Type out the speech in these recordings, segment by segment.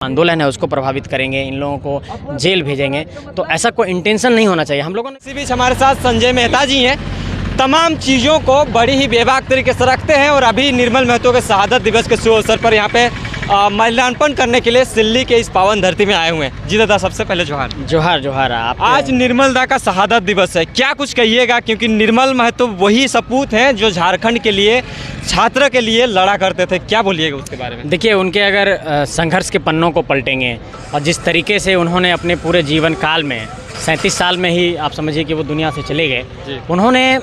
आंदोलन है उसको प्रभावित करेंगे, इन लोगों को जेल भेजेंगे, तो ऐसा कोई इंटेंशन नहीं होना चाहिए। हम लोगों ने इसी बीच हमारे साथ संजय मेहता जी हैं, तमाम चीज़ों को बड़ी ही बेबाक तरीके से रखते हैं और अभी निर्मल महतो के शहादत दिवस के शुभ अवसर पर यहाँ पे माल्यार्पण करने के लिए दिल्ली के इस पावन धरती में आए हुए हैं। जी दादा, सबसे पहले जोहार। जोहार जोहार। आप आज निर्मल दा का शहादत दिवस है, क्या कुछ कहिएगा? क्योंकि निर्मल महतो वही सपूत हैं जो झारखंड के लिए, छात्र के लिए लड़ा करते थे, क्या बोलिएगा उसके बारे में? देखिए, उनके अगर संघर्ष के पन्नों को पलटेंगे और जिस तरीके से उन्होंने अपने पूरे जीवन काल में 37 साल में ही आप समझिए कि वो दुनिया से चले गए, उन्होंने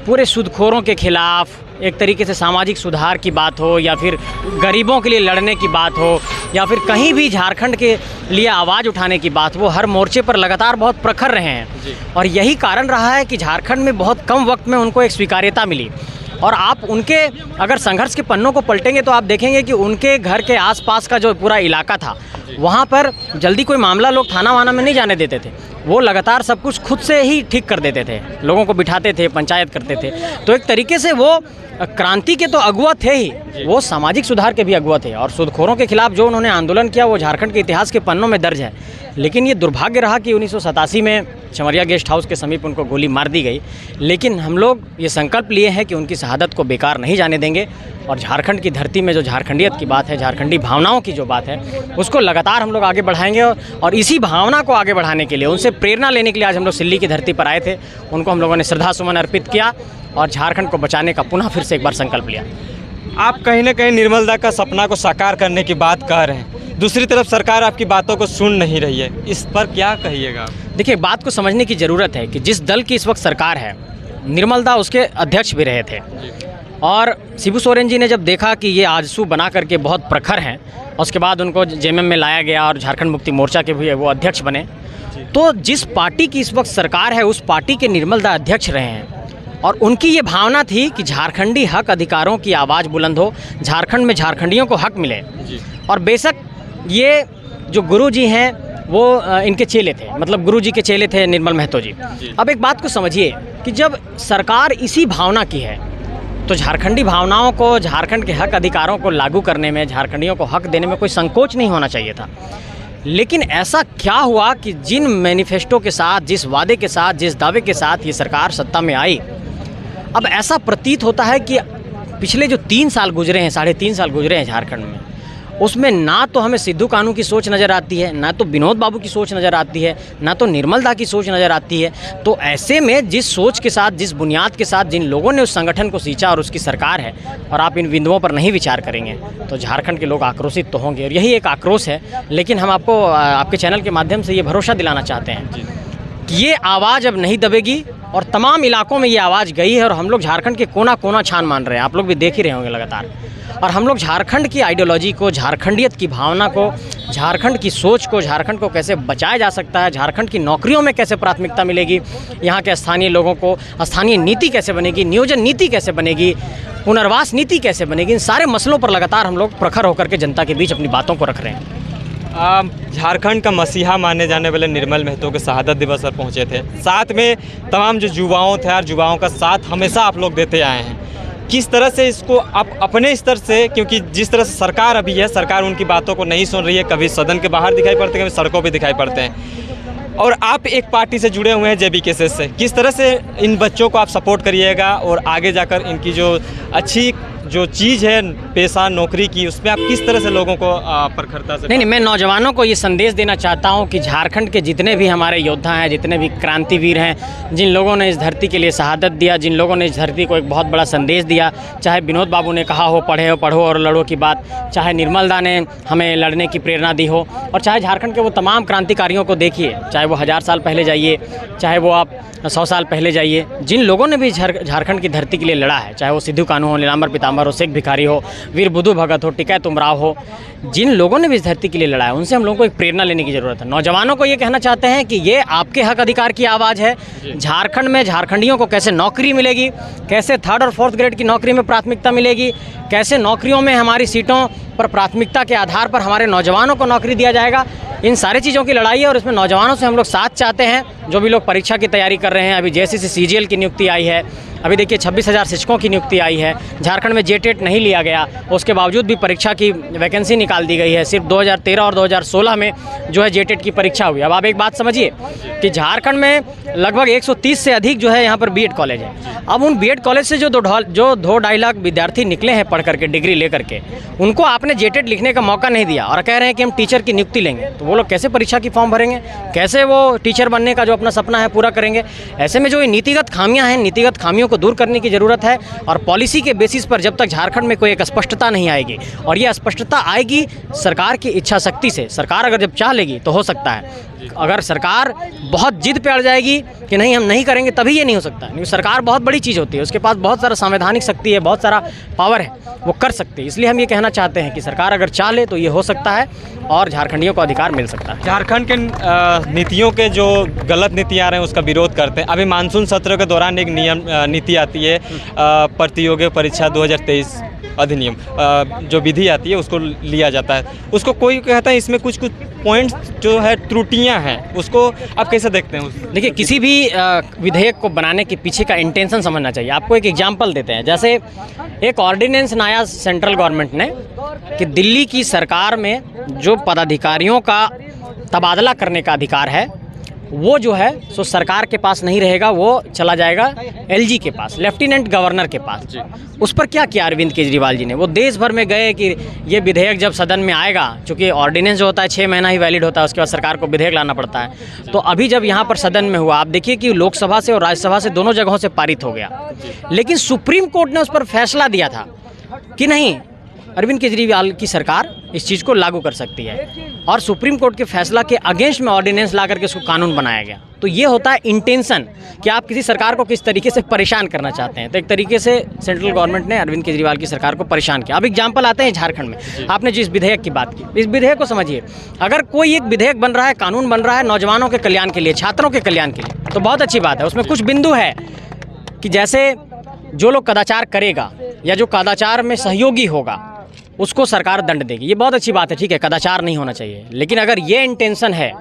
पूरे सूदखोरों के खिलाफ एक तरीके से सामाजिक सुधार की बात हो या फिर गरीबों के लिए लड़ने की बात हो या फिर कहीं भी झारखंड के लिए आवाज़ उठाने की बात, वो हर मोर्चे पर लगातार बहुत प्रखर रहे हैं और यही कारण रहा है कि झारखंड में बहुत कम वक्त में उनको एक स्वीकार्यता मिली। और आप उनके अगर संघर्ष के पन्नों को पलटेंगे तो आप देखेंगे कि उनके घर के आसपास का जो पूरा इलाका था, वहाँ पर जल्दी कोई मामला लोग थाना वाना में नहीं जाने देते थे, वो लगातार सब कुछ खुद से ही ठीक कर देते थे, लोगों को बिठाते थे, पंचायत करते थे। तो एक तरीके से वो क्रांति के तो अगुआ थे ही, वो सामाजिक सुधार के भी अगुआ थे और सूदखोरों के खिलाफ जो उन्होंने आंदोलन किया वो झारखंड के इतिहास के पन्नों में दर्ज है। लेकिन ये दुर्भाग्य रहा कि 1987 में चमरिया गेस्ट हाउस के समीप उनको गोली मार दी गई। लेकिन हम लोग ये संकल्प लिए हैं कि उनकी शहादत को बेकार नहीं जाने देंगे और झारखंड की धरती में जो झारखंडियत की बात है, झारखंडी भावनाओं की जो बात है, उसको लगातार हम लोग आगे बढ़ाएंगे और इसी भावना को आगे बढ़ाने के लिए, उनसे प्रेरणा लेने के लिए आज हम लोग दिल्ली की धरती पर आए थे। उनको हम लोगों ने श्रद्धा सुमन अर्पित किया और झारखंड को बचाने का पुनः फिर से एक बार संकल्प लिया। आप कहीं ना कहीं निर्मल दा का सपना को साकार करने की बात कह रहे हैं, दूसरी तरफ सरकार आपकी बातों को सुन नहीं रही है, इस पर क्या कहिएगा? देखिए, बात को समझने की ज़रूरत है कि जिस दल की इस वक्त सरकार है, निर्मल दा उसके अध्यक्ष भी रहे थे और शिबू सोरेन जी ने जब देखा कि ये आजसू बना करके बहुत प्रखर हैं, उसके बाद उनको जेएमएम में लाया गया और झारखंड मुक्ति मोर्चा के भी वो अध्यक्ष बने। तो जिस पार्टी की इस वक्त सरकार है उस पार्टी के निर्मल दा अध्यक्ष रहे हैं और उनकी ये भावना थी कि झारखंडी हक अधिकारों की आवाज़ बुलंद हो, झारखंड में झारखंडियों को हक मिले। और बेशक ये जो गुरु जी हैं वो इनके चेले थे, मतलब गुरु जी के चेले थे निर्मल महतो जी। अब एक बात को समझिए कि जब सरकार इसी भावना की है तो झारखंडी भावनाओं को, झारखंड के हक अधिकारों को लागू करने में, झारखंडियों को हक देने में कोई संकोच नहीं होना चाहिए था। लेकिन ऐसा क्या हुआ कि जिन मैनिफेस्टो के साथ, जिस वादे के साथ, जिस दावे के साथ ये सरकार सत्ता में आई, अब ऐसा प्रतीत होता है कि पिछले जो 3 साल गुजरे हैं, 3.5 साल गुजरे हैं झारखंड में, उसमें ना तो हमें सिद्धू कानू की सोच नज़र आती है, ना तो विनोद बाबू की सोच नज़र आती है, ना तो निर्मल दा की सोच नज़र आती है। तो ऐसे में जिस सोच के साथ, जिस बुनियाद के साथ जिन लोगों ने उस संगठन को सींचा और उसकी सरकार है और आप इन बिंदुओं पर नहीं विचार करेंगे तो झारखंड के लोग आक्रोशित तो होंगे और यही एक आक्रोश है। लेकिन हम आपको आपके चैनल के माध्यम से ये भरोसा दिलाना चाहते हैं कि ये आवाज़ अब नहीं दबेगी और तमाम इलाकों में ये आवाज़ गई है और हम लोग झारखंड के कोना कोना छान मान रहे हैं, आप लोग भी देख ही रहे होंगे लगातार। और हम लोग झारखंड की आइडियोलॉजी को, झारखंडियत की भावना को, झारखंड की सोच को, झारखंड को कैसे बचाया जा सकता है, झारखंड की नौकरियों में कैसे प्राथमिकता मिलेगी, यहाँ के स्थानीय लोगों को स्थानीय नीति कैसे बनेगी, नियोजन नीति कैसे बनेगी, पुनर्वास नीति कैसे बनेगी, इन सारे मसलों पर लगातार हम लोग प्रखर होकर के जनता के बीच अपनी बातों को रख रहे हैं। झारखंड का मसीहा माने जाने वाले निर्मल महतो के शहादत दिवस पर पहुंचे थे, साथ में तमाम जो युवाओं थे और युवाओं का साथ हमेशा आप लोग देते आए हैं। किस तरह से इसको आप अपने स्तर से, क्योंकि जिस तरह से सरकार अभी है, सरकार उनकी बातों को नहीं सुन रही है, कभी सदन के बाहर दिखाई पड़ते हैं, कभी सड़कों पर दिखाई पड़ते हैं, और आप एक पार्टी से जुड़े हुए हैं जेबीकेएस से, किस तरह से इन बच्चों को आप सपोर्ट करिएगा और आगे जाकर इनकी जो अच्छी जो चीज़ है पेशा नौकरी की, उसमें आप किस तरह से लोगों को प्रखरता से? नहीं, मैं नौजवानों को ये संदेश देना चाहता हूँ कि झारखंड के जितने भी हमारे योद्धा हैं, जितने भी क्रांतिवीर हैं, जिन लोगों ने इस धरती के लिए शहादत दिया, जिन लोगों ने इस धरती को एक बहुत बड़ा संदेश दिया, चाहे विनोद बाबू ने कहा हो पढ़ो और लड़ो की बात, चाहे निर्मल दा ने हमें लड़ने की प्रेरणा दी हो, और चाहे झारखंड के वो तमाम क्रांतिकारियों को देखिए, चाहे वो 1000 साल पहले जाइए, चाहे वो आप 100 साल पहले जाइए, जिन लोगों ने भी झारखंड की धरती के लिए लड़ा है, चाहे वो सिद्धू कानू हो, नीलांबर पिताम्बर हो, शेख भिखारी हो, वीर बुद्धू भगत हो, टिकैत उमराव हो, जिन लोगों ने भी इस धरती के लिए लड़ा है, उनसे हम लोगों को एक प्रेरणा लेने की ज़रूरत है। नौजवानों को ये कहना चाहते हैं कि ये आपके हक अधिकार की आवाज़ है। झारखंड में झारखंडियों को कैसे नौकरी मिलेगी, कैसे 3rd और 4th ग्रेड की नौकरी में प्राथमिकता मिलेगी, कैसे नौकरियों में हमारी सीटों पर प्राथमिकता के आधार पर हमारे नौजवानों को नौकरी दिया जाएगा, इन सारी चीज़ों की लड़ाई है और इसमें नौजवानों से हम लोग साथ चाहते हैं। जो भी लोग परीक्षा की तैयारी कर रहे हैं, अभी जेएसएससी सीजीएल की नियुक्ति आई है, अभी देखिए 26,000 शिक्षकों की नियुक्ति आई है। झारखंड में जेटेट नहीं लिया गया, उसके बावजूद भी परीक्षा की वैकेंसी निकाल दी गई है। सिर्फ 2013 और 2016 में जो है जेटेट की परीक्षा हुई। अब आप एक बात समझिए कि झारखंड में लगभग 130 से अधिक जो है यहाँ पर बीएड कॉलेज है। अब उन बीएड कॉलेज से जो 2-2.5 लाख विद्यार्थी निकले हैं पढ़ करके, डिग्री लेकर के, उनको आपने जेटेट लिखने का मौका नहीं दिया और कह रहे हैं कि हम टीचर की नियुक्ति लेंगे। तो वो लोग कैसे परीक्षा की फॉर्म भरेंगे, कैसे वो टीचर बनने का जो अपना सपना है पूरा करेंगे। ऐसे में जो ये नीतिगत खामियां हैं, नीतिगत खामियों को दूर करने की ज़रूरत है। और पॉलिसी के बेसिस पर जब तक झारखंड में कोई एक स्पष्टता नहीं आएगी, और ये स्पष्टता आएगी सरकार की इच्छा शक्ति से, सरकार अगर जब चाह लेगी तो हो सकता है। अगर सरकार बहुत जिद पे अड़ जाएगी कि नहीं हम नहीं करेंगे, तभी ये नहीं हो सकता। क्योंकि सरकार बहुत बड़ी चीज़ होती है, उसके पास बहुत सारा संवैधानिक शक्ति है, बहुत सारा पावर है, वो कर सकती है। इसलिए हम ये कहना चाहते हैं कि सरकार अगर चाह ले तो ये हो सकता है और झारखंडियों को अधिकार मिल सकता है। झारखंड के नीतियों के जो गलत नीति आ रहे हैं उसका विरोध करते हैं। अभी मानसून सत्र के दौरान एक नीति आती है प्रतियोगी परीक्षा 2023 अधिनियम, जो विधि आती है उसको लिया जाता है। उसको कोई कहता है इसमें कुछ पॉइंट्स जो है त्रुटियां हैं, उसको आप कैसे देखते हैं? देखिए, किसी भी विधेयक को बनाने के पीछे का इंटेंशन समझना चाहिए। आपको एक एग्जांपल देते हैं। जैसे एक ऑर्डिनेंस लाया सेंट्रल गवर्नमेंट ने कि दिल्ली की सरकार में जो पदाधिकारियों का तबादला करने का अधिकार है वो जो है सो सरकार के पास नहीं रहेगा, वो चला जाएगा एलजी के पास, लेफ्टिनेंट गवर्नर के पास। उस पर क्या किया अरविंद केजरीवाल जी ने? वो देश भर में गए कि ये विधेयक जब सदन में आएगा, चूँकि ऑर्डिनेंस जो होता है 6 महीना ही वैलिड होता है, उसके बाद सरकार को विधेयक लाना पड़ता है। तो अभी जब यहाँ पर सदन में हुआ, आप देखिए कि लोकसभा से और राज्यसभा से दोनों जगहों से पारित हो गया, लेकिन सुप्रीम कोर्ट ने उस पर फैसला दिया था कि नहीं, अरविंद केजरीवाल की सरकार इस चीज़ को लागू कर सकती है। और सुप्रीम कोर्ट के फैसला के अगेंस्ट में ऑर्डिनेंस ला करके उसको कानून बनाया गया। तो ये होता है इंटेंशन कि आप किसी सरकार को किस तरीके से परेशान करना चाहते हैं। तो एक तरीके से सेंट्रल गवर्नमेंट ने अरविंद केजरीवाल की सरकार को परेशान किया। अब एग्जाम्पल आते हैं झारखंड में। आपने जिस विधेयक की बात की, इस विधेयक को समझिए। अगर कोई एक विधेयक बन रहा है, कानून बन रहा है नौजवानों के कल्याण के लिए, छात्रों के कल्याण के लिए, तो बहुत अच्छी बात है। उसमें कुछ बिंदु है कि जैसे जो लोग कदाचार करेगा या जो कदाचार में सहयोगी होगा उसको सरकार दंड देगी, ये बहुत अच्छी बात है, ठीक है, कदाचार नहीं होना चाहिए। लेकिन अगर ये इंटेंशन है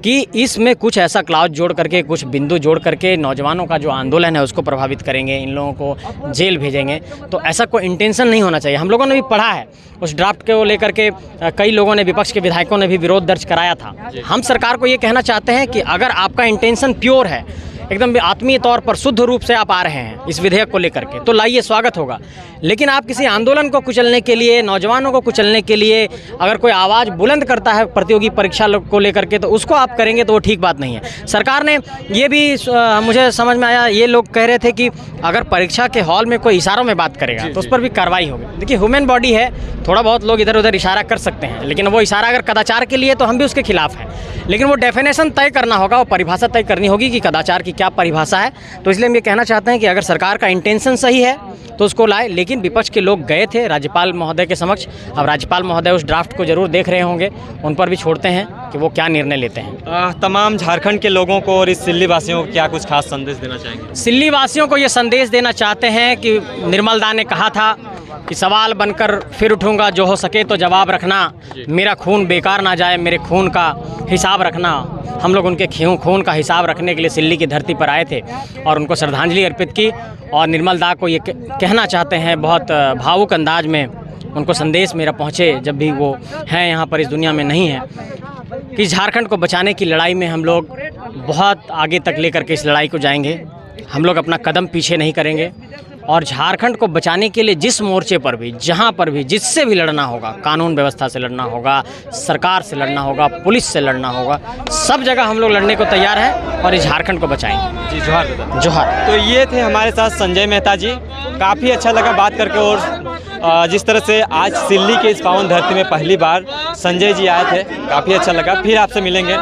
कि इसमें कुछ ऐसा क्लाउज जोड़ करके, कुछ बिंदु जोड़ करके नौजवानों का जो आंदोलन है उसको प्रभावित करेंगे, इन लोगों को जेल भेजेंगे, तो ऐसा कोई इंटेंशन नहीं होना चाहिए। हम लोगों ने भी पढ़ा है उस ड्राफ्ट को लेकर के, कई लोगों ने, विपक्ष के विधायकों ने भी विरोध दर्ज कराया था। हम सरकार को ये कहना चाहते हैं कि अगर आपका इंटेंशन प्योर है, एकदम आत्मीय तौर पर शुद्ध रूप से आप आ रहे हैं इस विधेयक को लेकर के, तो लाइए, स्वागत होगा। लेकिन आप किसी आंदोलन को कुचलने के लिए, नौजवानों को कुचलने के लिए अगर कोई आवाज़ बुलंद करता है प्रतियोगी परीक्षा को लेकर के, तो उसको आप करेंगे तो वो ठीक बात नहीं है। सरकार ने ये भी मुझे समझ में आया, ये लोग कह रहे थे कि अगर परीक्षा के हॉल में कोई इशारों में बात करेगा तो उस पर भी कार्रवाई होगी। देखिए, ह्यूमन बॉडी है, थोड़ा बहुत लोग इधर उधर इशारा कर सकते हैं, लेकिन वो इशारा अगर कदाचार के लिए तो हम भी उसके खिलाफ हैं। लेकिन वो डेफिनेशन तय करना होगा, वो परिभाषा तय करनी होगी कि कदाचार की क्या परिभाषा है। तो इसलिए हम ये कहना चाहते हैं कि अगर सरकार का इंटेंशन सही है तो उसको लाए। लेकिन विपक्ष के लोग गए थे राज्यपाल महोदय के समक्ष, अब राज्यपाल महोदय उस ड्राफ्ट को जरूर देख रहे होंगे, उन पर भी छोड़ते हैं कि वो क्या निर्णय लेते हैं। तमाम झारखंड के लोगों को और इस सिल्ली वासियों को क्या कुछ खास संदेश देना चाहेंगे? सिल्ली वासियों को ये संदेश देना चाहते हैं कि निर्मल दा ने कहा था कि सवाल बनकर फिर उठूंगा, जो हो सके तो जवाब रखना, मेरा खून बेकार ना जाए, मेरे खून का हिसाब रखना। हम लोग उनके खून का हिसाब रखने के लिए सिल्ली की धरती पर आए थे और उनको श्रद्धांजलि अर्पित की। और निर्मल दा को ये कहना चाहते हैं बहुत भावुक अंदाज में, उनको संदेश मेरा पहुँचे जब भी वो हैं यहाँ पर, इस दुनिया में नहीं है, कि झारखंड को बचाने की लड़ाई में हम लोग बहुत आगे तक लेकर के इस लड़ाई को जाएंगे। हम लोग अपना कदम पीछे नहीं करेंगे और झारखंड को बचाने के लिए जिस मोर्चे पर भी, जहां पर भी, जिससे भी लड़ना होगा, कानून व्यवस्था से लड़ना होगा, सरकार से लड़ना होगा, पुलिस से लड़ना होगा, सब जगह हम लोग लड़ने को तैयार हैं और इस झारखंड को बचाएंगे। जी, जोहार। जोहार। तो ये थे हमारे साथ संजय मेहता जी, काफ़ी अच्छा लगा बात करके। और जिस तरह से आज सिल्ली के इस पावन धरती में पहली बार संजय जी आए थे, काफ़ी अच्छा लगा। फिर आपसे मिलेंगे।